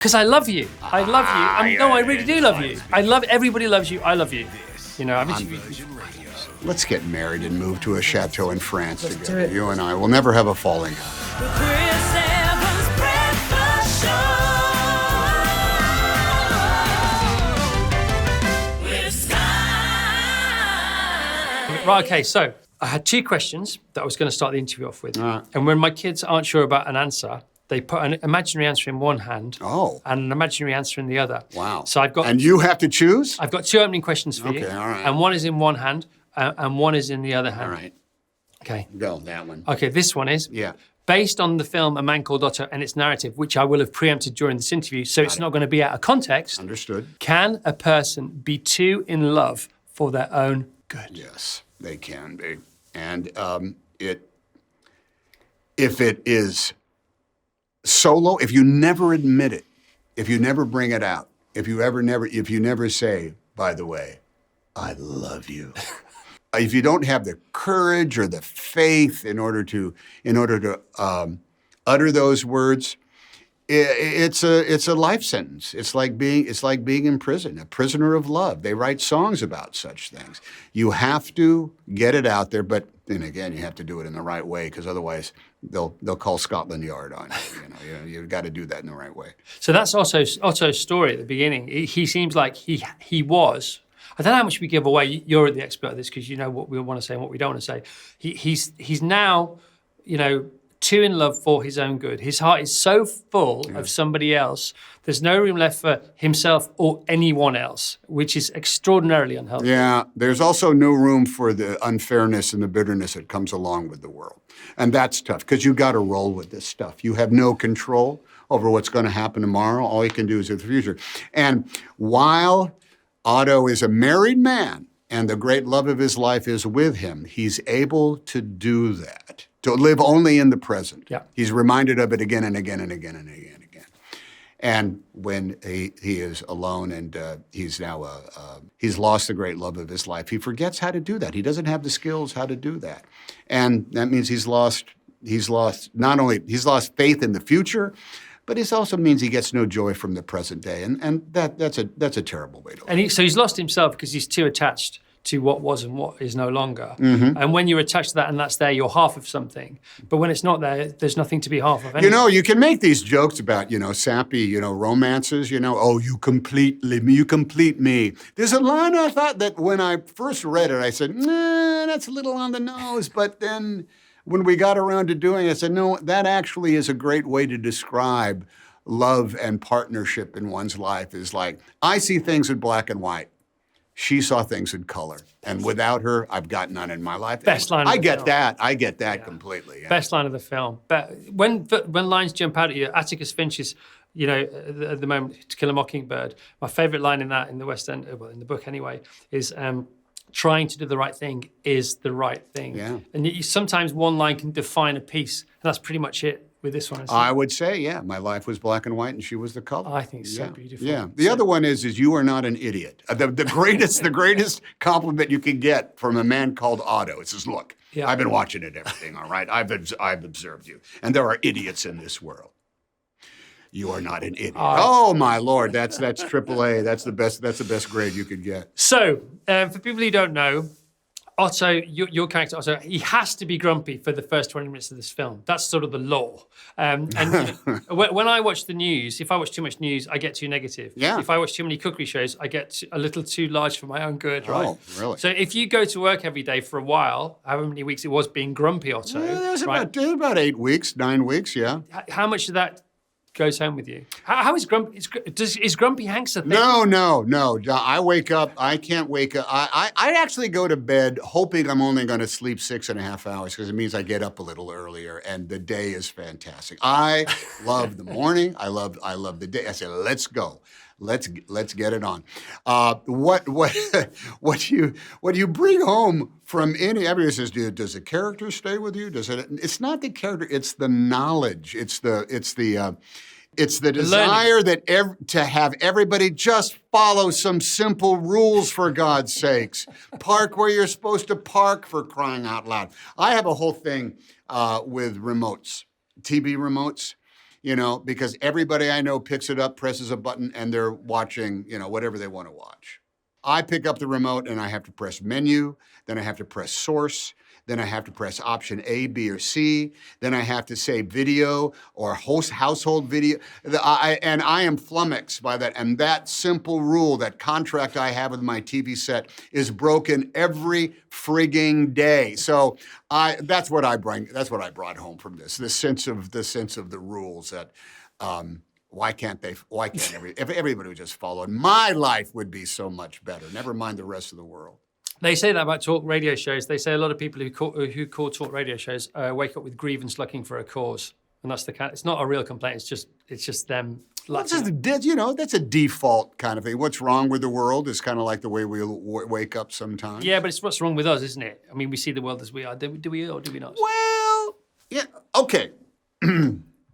Because I love you. I love you. No, I really do love you. Everybody loves you. I love you. You know, I mean, Let's get married and move to a chateau in France Let's together. do it. You and I will never have a falling out. Right, okay, so I had two questions that I was going to start the interview off with. Right. And when my kids aren't sure about an answer, they put an imaginary answer in one hand and an imaginary answer in the other. Wow. So I've got... And you have to choose? I've got two opening questions for you. Okay, all right. And one is in one hand and one is in the other hand. All right. Okay. Go, that one. Okay, this one is... Yeah. Based on the film A Man Called Otto and its narrative, which I will have preempted during this interview, so it's not going to be out of context. Understood. Can a person be too in love for their own good? Yes, they can be. And if it is solo, if you never admit it, if you never bring it out, if you never say, by the way, I love you. If you don't have the courage or the faith in order to utter those words, it's a life sentence. It's like being in prison, a prisoner of love. They write songs about such things. You have to get it out there, but then again, you have to do it in the right way, because otherwise they'll call Scotland Yard on you. You've got to do that in the right way. So that's also Otto's story at the beginning. He seems like he was. I don't know how much we give away. You're the expert at this because you know what we want to say and what we don't want to say. He's now, too in love for his own good. His heart is so full of somebody else. There's no room left for himself or anyone else, which is extraordinarily unhealthy. Yeah, there's also no room for the unfairness and the bitterness that comes along with the world. And that's tough because you got to roll with this stuff. You have no control over what's going to happen tomorrow. All you can do is in the future. And while Otto is a married man and the great love of his life is with him, he's able to do that, to live only in the present. Yeah. He's reminded of it again and again and again and again and again. And when he is alone and he's lost the great love of his life, he forgets how to do that. He doesn't have the skills how to do that. And that means he's lost faith in the future, but it also means he gets no joy from the present day, and that's a terrible way to live. And so he's lost himself because he's too attached to what was and what is no longer. Mm-hmm. And when you're attached to that and that's there, you're half of something. But when it's not there, there's nothing to be half of anyway. You can make these jokes about, sappy, romances, oh, you complete me. There's a line I thought that when I first read it, I said, nah, that's a little on the nose, but then when we got around to doing it, I said, no, that actually is a great way to describe love and partnership in one's life. Is like, I see things in black and white. She saw things in color. And without her, I've got none in my life. Best line of the film. I get that completely. Yeah. Best line of the film. But when lines jump out at you, Atticus Finch's, at the moment, To Kill a Mockingbird, my favorite line in the West End, well, in the book anyway, is trying to do the right thing is the right thing. Yeah. And sometimes one line can define a piece, and that's pretty much it with this one. I would say, yeah, my life was black and white and she was the color. I think it's so beautiful. Yeah. The other one is you are not an idiot. The greatest compliment you can get from A Man Called Otto. It says, look, I've been watching it, everything, all right? I've observed you. And there are idiots in this world. You are not an idiot. Oh my Lord, that's AAA. That's the best grade you could get. So, for people who don't know, Otto, your character Otto, he has to be grumpy for the first 20 minutes of this film. That's sort of the law. And when I watch the news, if I watch too much news, I get too negative. Yeah. If I watch too many cookery shows, I get a little too large for my own good, right? Oh, really? So if you go to work every day for a while, however many weeks it was being grumpy Otto, It was right? about 8 weeks, 9 weeks, yeah. How much of that goes home with you? How is Grumpy? Is Grumpy Hanks a thing? No. I wake up. I can't wake up. I actually go to bed hoping I'm only going to sleep 6.5 hours because it means I get up a little earlier and the day is fantastic. I love the morning. I love the day. I say, let's go. Let's get it on. What you bring home from everybody says, does the character stay with you? It's not the character. It's the knowledge. It's the desire to have everybody just follow some simple rules, for God's sakes. Park where you're supposed to park, for crying out loud. I have a whole thing with remotes, TV remotes. because everybody I know picks it up, presses a button, and they're watching, whatever they want to watch. I pick up the remote and I have to press menu, then I have to press source, then I have to press option A, B, or C, then I have to say video or household video. And I am flummoxed by that. And that simple rule, that contract I have with my TV set is broken every frigging day. So that's what I brought home from this, the sense of the rules that, if everybody would just follow it, my life would be so much better. Never mind the rest of the world. They say that about talk radio shows. They say a lot of people who call talk radio shows wake up with grievance looking for a cause, and that's it's not a real complaint. It's just them. That's a default kind of thing. What's wrong with the world is kind of like the way we wake up sometimes. Yeah, but it's what's wrong with us, isn't it? I mean, we see the world as we are. Do we or do we not? Well, yeah. Okay.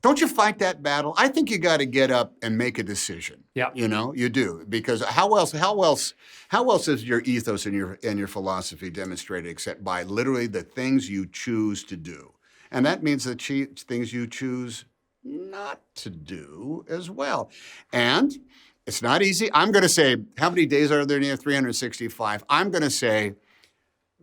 Don't you fight that battle? I think you got to get up and make a decision. Yeah. You do, because how else is your ethos and your philosophy demonstrated except by literally the things you choose to do? And that means the things you choose not to do as well. And it's not easy. I'm going to say, how many days are there in here? 365. I'm going to say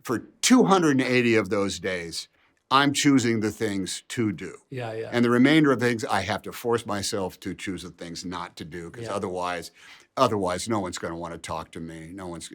for 280 of those days, I'm choosing the things to do. Yeah. And the remainder of things, I have to force myself to choose the things not to do, because otherwise, no one's going to want to talk to me. No one's.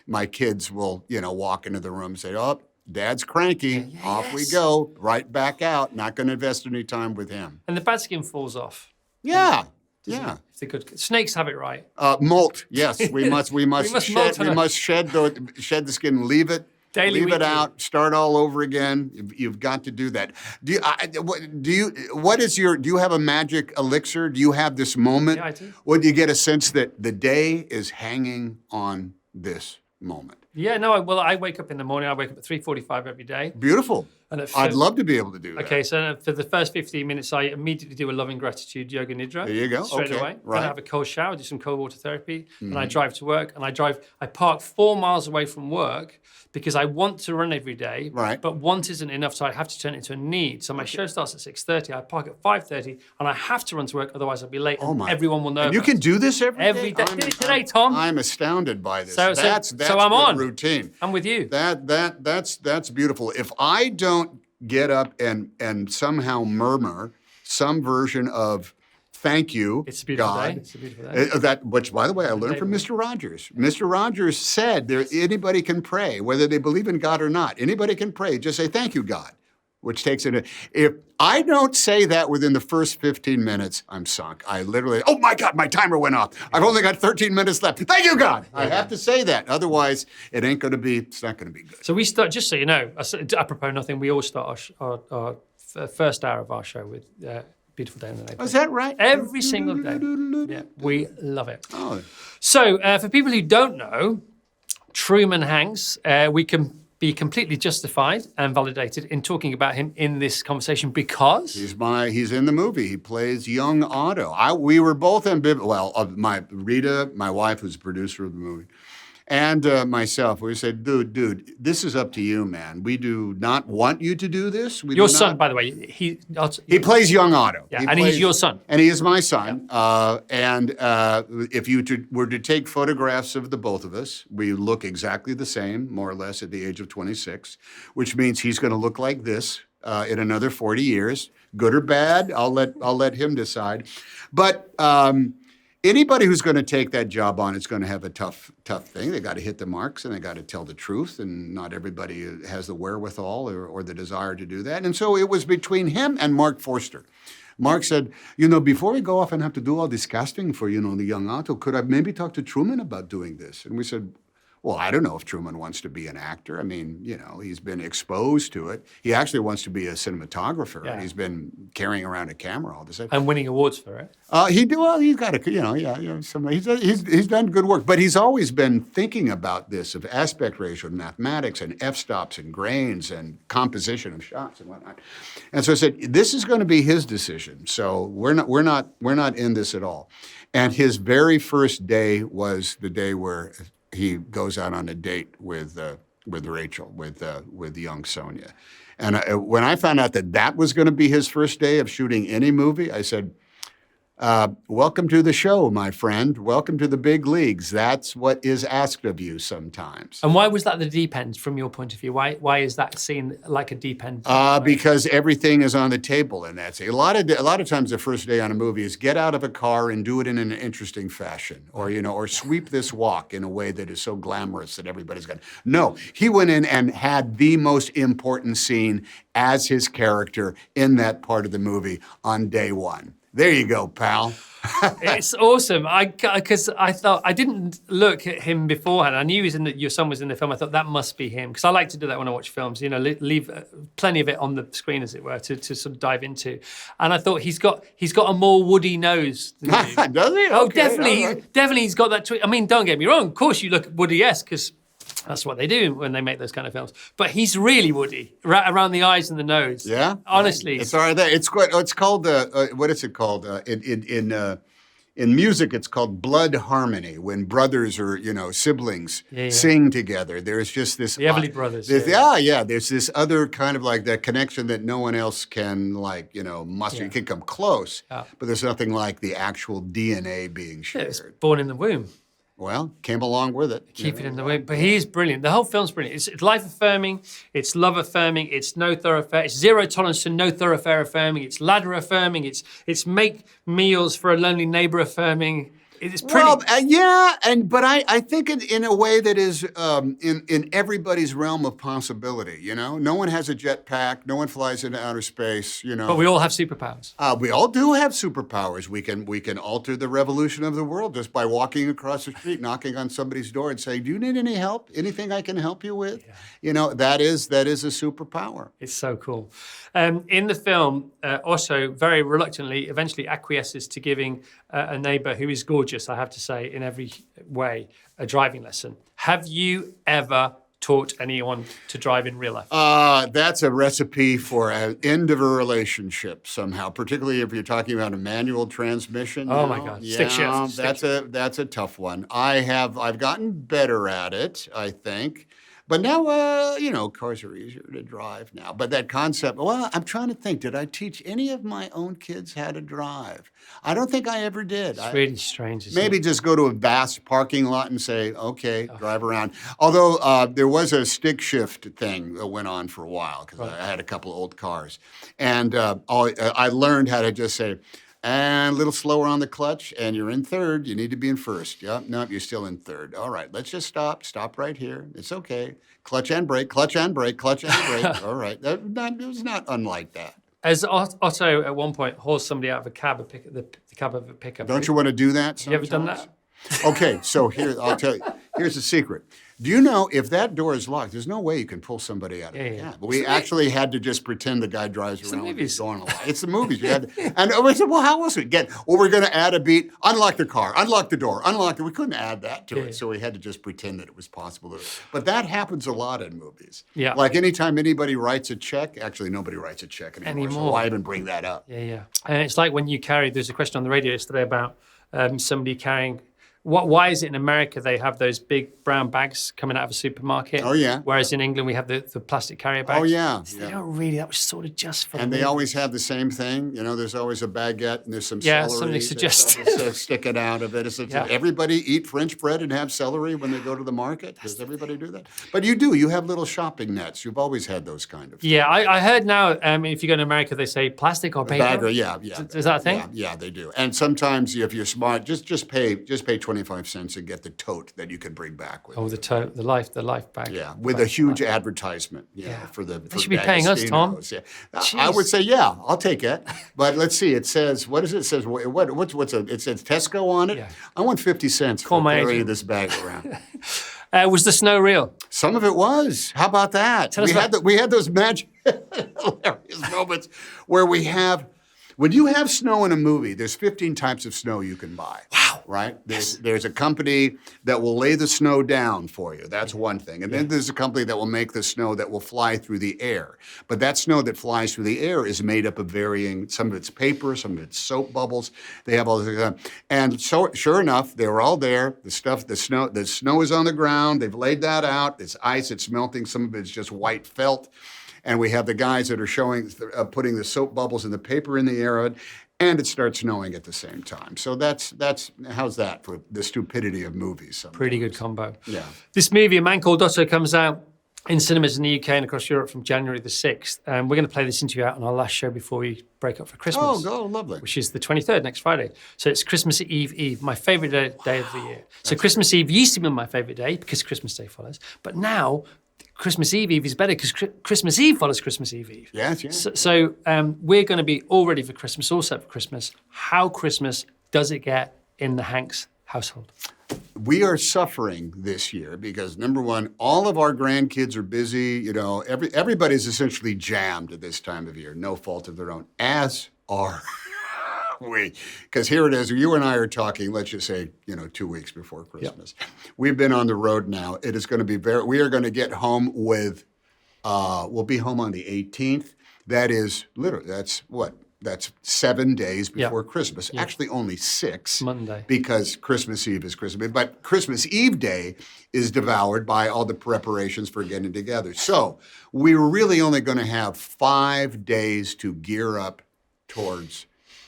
My kids will, walk into the room and say, "Oh, Dad's cranky. Off we go. Right back out. Not going to invest any time with him." And the bad skin falls off. Yeah. If they could. Snakes have it right. Molt. Yes, we must shed the skin. Leave it. Leave it out. Start all over again. You've got to do that. Do you have a magic elixir? Do you have this moment? Yeah, I do. Would you get a sense that the day is hanging on this moment? Yeah, no. I wake up in the morning. I wake up at 3:45 every day. Beautiful. And I'd love to be able to do that. Okay, so for the first 15 minutes, I immediately do a loving gratitude yoga nidra. There you go. Straight okay. away. Right. Then I have a cold shower, do some cold water therapy, and I drive to work. And I park 4 miles away from work because I want to run every day. Right. But want isn't enough, so I have to turn it into a need. So my show starts at 6:30. I park at 5:30, and I have to run to work, otherwise I'll be late. Oh my! Everyone will know. And you can do this every day. Did it today, Tom. I'm astounded by this. So that's I'm on routine. I'm with you. That's beautiful. If I don't get up and somehow murmur some version of thank you, it's a beautiful God. Day. It's a beautiful day. Which, by the way, I learned from Mr. Rogers. Mr. Rogers said anybody can pray, whether they believe in God or not. Anybody can pray. Just say thank you, God. Which takes it. If I don't say that within the first 15 minutes, I'm sunk. I literally, oh my God, my timer went off. I've only got 13 minutes left. Thank you, God. I have to say that. Otherwise, it's not going to be good. So we start, just so you know, apropos nothing, we all start our first hour of our show with Beautiful Day in the Neighborhood. Oh, is that right? Every single day. Yeah, we love it. Oh. So for people who don't know, Truman Hanks, we can be completely justified and validated in talking about him in this conversation because he's in the movie. He plays young Otto. We were both ambivalent. Well, my wife, who's the producer of the movie, and myself, we said, dude, this is up to you, man. We do not want you to do this. Your son, by the way, he plays young Otto. Yeah, he's your son. And he is my son. Yeah. And if you were to take photographs of the both of us, we look exactly the same, more or less, at the age of 26, which means he's going to look like this in another 40 years. Good or bad, I'll let him decide. But anybody who's going to take that job on is going to have a tough thing. They got to hit the marks and they got to tell the truth, and not everybody has the wherewithal or the desire to do that. And so it was between him and Mark Forster. Mark said, before we go off and have to do all this casting for, the young Otto, could I maybe talk to Truman about doing this? And we said, well, I don't know if Truman wants to be an actor. I mean, he's been exposed to it. He actually wants to be a cinematographer. Yeah. He's been carrying around a camera all the time. And winning awards for it. He's got he's done good work. But he's always been thinking about this, of aspect ratio and mathematics and f-stops and grains and composition of shots and whatnot. And so I said, this is going to be his decision. So we're not in this at all. And his very first day was the day where he goes out on a date with Rachel, with young Sonia. And when I found out that that was going to be his first day of shooting any movie, I said, welcome to the show, my friend. Welcome to the big leagues. That's what is asked of you sometimes. And why was that the deep end from your point of view? Why is that seen like a deep end? Because everything is on the table in that. A lot of times the first day on a movie is get out of a car and do it in an interesting fashion, or sweep this walk in a way that is so glamorous that everybody's going. No, he went in and had the most important scene as his character in that part of the movie on day one. There you go, pal. It's awesome. Because I thought I didn't look at him beforehand. I knew your son was in the film. I thought that must be him because I like to do that when I watch films. Leave plenty of it on the screen, as it were, to sort of dive into. And I thought he's got a more woody nose than you. Does he? Oh, Okay, definitely, right. definitely. He's got that. I mean, don't get me wrong. Of course, you look Woody-esque because that's what they do when they make those kind of films. But he's really Woody, right around the eyes and the nose. Yeah, honestly, it's all right. It's called what is it called in music? It's called blood harmony. When brothers or siblings sing together, there's just this. The Everly Brothers. There's this other kind of like that connection that no one else can muster. Yeah. You can come close, Yeah. but there's nothing like the actual DNA being Yeah, shared. it's born in the womb. Well, came along with it. Keep it in the womb. But he is brilliant. The whole film's brilliant. It's life affirming. It's love affirming. It's no thoroughfare. It's zero tolerance to no thoroughfare affirming. It's ladder affirming. It's make meals for a lonely neighbor affirming. It's pretty. Well, but I think in a way that is in everybody's realm of possibility. No one has a jetpack. No one flies into outer space. But we all have superpowers. We all do have superpowers. We can alter the revolution of the world just by walking across the street, knocking on somebody's door, and saying, "Do you need any help? Anything I can help you with?" Yeah. That is a superpower. It's so cool. In the film, Otto very reluctantly eventually acquiesces to giving a neighbor who is gorgeous, I have to say, in every way, a driving lesson. Have you ever taught anyone to drive in real life? That's a recipe for an end of a relationship somehow, particularly if you're talking about a manual transmission. Oh my God, stick shift. That's a tough one. I've gotten better at it, I think. But now, cars are easier to drive now. But that concept, I'm trying to think, did I teach any of my own kids how to drive? I don't think I ever did. It's really strange. Maybe just go to a vast parking lot and say, okay, drive around. Although there was a stick shift thing that went on for a while because I had a couple of old cars. And I learned how to just say, and a little slower on the clutch, and you're in third. You need to be in first. Yep, nope, you're still in third. All right, let's just stop. Stop right here. It's okay. Clutch and brake, clutch and brake, clutch and brake. All right, it was not unlike that. As Otto at one point hauls somebody out of a cab, the cab of a pickup. Don't you want to do that sometimes? You ever done that? Okay, so I'll tell you. Here's the secret. Do you know if that door is locked, there's no way you can pull somebody out of the cab. But we actually had to just pretend the guy drives around with his door unlocked. It's the movies. We had to, and we said, well, how else we get? Well, we're going to add a beat, unlock the car, unlock the door, unlock it. We couldn't add that to it, so we had to just pretend that it was possible. But that happens a lot in movies. Yeah. Like anytime anybody writes a check, actually nobody writes a check anymore. So why even bring that up? Yeah. And it's like when you there's a question on the radio yesterday about somebody carrying. Why is it in America they have those big brown bags coming out of a supermarket? Oh, yeah. Whereas in England we have the plastic carrier bags. Oh, yeah. So they don't really, that was sort of just for And they always have the same thing. There's always a baguette and there's some celery. Something suggestive. Sticking out of it. Everybody eat French bread and have celery when they go to the market? Does everybody do that? But you do. You have little shopping nets. You've always had those kind of things. Yeah, I heard now if you go to America they say plastic or paper. Bagger, yeah. Is that a thing? Yeah, they do. And sometimes if you're smart, just pay 25 cents and get the tote that you can bring back with you. Oh, the tote, the life bag. Yeah, with a huge advertisement. For the. They should be paying us, Tom. Yeah. I would say, yeah, I'll take it. But let's see. It says, what does it say? It says Tesco on it. Yeah. I want 50 cents for carrying this bag around. Was the snow real? Some of it was. How about that? We had those magic, hilarious moments where when you have snow in a movie, there's 15 types of snow you can buy. Wow. Right? There's a company that will lay the snow down for you. That's one thing. And then there's a company that will make the snow that will fly through the air. But that snow that flies through the air is made up of some of it's paper, some of it's soap bubbles. They have all this. And so, sure enough, they were all there. The snow is on the ground. They've laid that out. It's ice. It's melting. Some of it's just white felt. and we have the guys that are showing, putting the soap bubbles and the paper in the air, and it starts snowing at the same time. So that's how's that for the stupidity of movies? Sometimes. Pretty good combo. Yeah. This movie, A Man Called Otto, comes out in cinemas in the UK and across Europe from January the 6th. And we're going to play this interview out on our last show before we break up for Christmas. Oh, lovely. Which is the 23rd, next Friday. So it's Christmas Eve, my favourite day of the year. So Christmas Eve used to be my favourite day because Christmas Day follows. But now, Christmas Eve is better because Christmas Eve follows Christmas Eve. Yes. So we're going to be all ready for Christmas, all set for Christmas. How Christmas does it get in the Hanks household? We are suffering this year because, number one, all of our grandkids are busy. You know, everybody's essentially jammed at this time of year, no fault of their own, as are we. Because here it is, you and I are talking, let's just say, 2 weeks before Christmas. Yep. We've been on the road now. It is going to be we are going to get home with, we'll be home on the 18th. That is literally, that's 7 days before Christmas. Yeah. Actually, only 6. Monday. Because Christmas Eve is Christmas. But Christmas Eve day is devoured by all the preparations for getting together. So we're really only going to have 5 days to gear up towards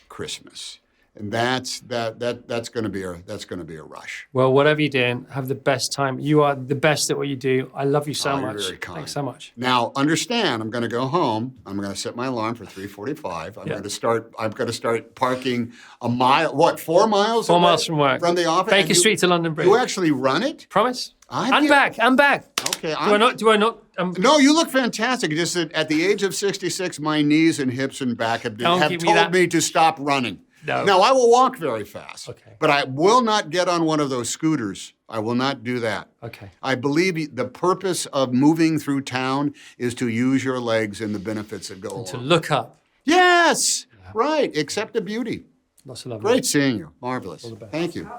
Christmas. And that's going to be a rush. Well, whatever you're doing, have the best time. You are the best at what you do. I love you so much. You're very kind. Thanks so much. Now, understand, I'm going to go home. I'm going to set my alarm for 3:45. I'm going to start parking a mile. What? 4 miles? 4 miles from work. From the office. Baker Street to London Bridge. You actually run it? Promise. I'm back. Okay. Do I not? No, you look fantastic. Just that at the age of 66, my knees and hips and back have told me to stop running. No. Now, I will walk very fast, okay, but I will not get on one of those scooters. I will not do that. Okay. I believe the purpose of moving through town is to use your legs and the benefits that go along. To look up. Yes, right. Accept the beauty. Lots of love. Great seeing you. Marvelous. All the best. Thank you.